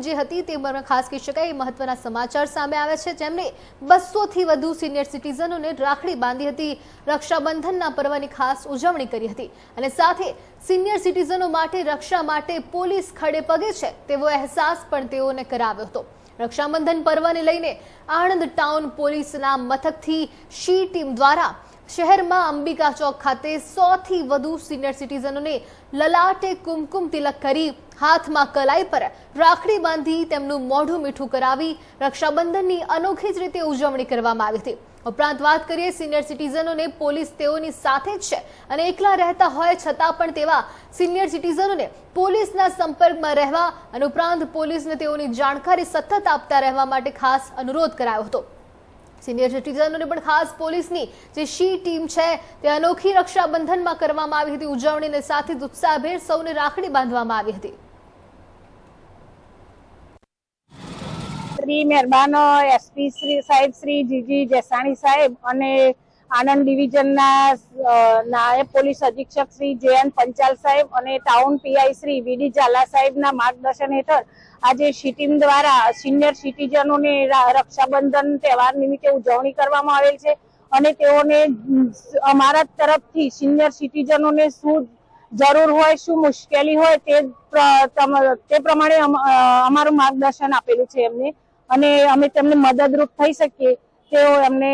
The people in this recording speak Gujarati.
જે હતી તે ખાસ કહી શકાય મહત્વના સમાચાર સામે આવે છે, જેમણે 200 થી વધુ સિનિયર સિટીઝનોને રાખડી બાંધી હતી, રક્ષાબંધનના પર્વની ખાસ ઉજવણી કરી હતી અને સાથે સિનિયર સિટીઝનો માટે રક્ષા માટે પોલીસ ખડે પગે છે તેવો અહેસાસ પણ તેઓને કરાવ્યો હતો। રક્ષાબંધન પર્વને લઈને આણંદ ટાઉન પોલીસના મથકથી શી ટીમ દ્વારા શહેરમાં અંબિકા ચોક ખાતે 100 થી વધુ સિનિયર સિટીઝનોને લલાટે કુમકુમ તિલક કરી હાથમાં કલાઈ પર રાખડી બાંધી તેમનું મોઢું મીઠું કરાવી રક્ષાબંધનની અનોખી જ રીતે ઉજવણી કરવામાં આવી હતી। ઉપરાંત વાત કરીએ સિનિયર સિટીઝનોને પોલીસ તેઓની સાથે જ છે અને એકલા રહેતા હોય છતાં પણ તેવા સિનિયર સિટીઝનોને પોલીસના સંપર્કમાં રહેવા અને ઉપરાંત પોલીસને તેઓની જાણકારી સતત આપતા રહેવા માટે ખાસ અનુરોધ કરાયો હતો। સિનિયર સિટીઝનોને પણ ખાસ પોલીસની જે શી ટીમ છે તે અનોખી રક્ષાબંધનમાં કરવામાં આવી હતી ઉજવણીને સાથે ઉત્સાહભેર સૌને રાખડી બાંધવામાં આવી હતી। શ્રી મહેરબાન એસપી શ્રી સાહેબ શ્રી જીજી જેસાણી સાહેબ અને આણંદ ડિવિઝનના નાયબ પોલીસ અધિક્ષક શ્રી જેએન પંચાલ સાહેબ અને ટાઉન પીઆઈ શ્રી વીડી ઝાલા સાહેબના માર્ગદર્શન હેઠળ આજે શી ટીમ દ્વારા સિનિયર સિટીઝનોને રક્ષાબંધન તહેવાર નિમિત્તે ઉજવણી કરવામાં આવેલ છે અને તેઓને અમારા તરફથી સિનિયર સિટીઝનોને શું જરૂર હોય, શું મુશ્કેલી હોય તે પ્રમાણે અમારું માર્ગદર્શન આપેલું છે એમને અને અમે તેમને મદદરૂપ થઈ શકીએ તેઓ એમને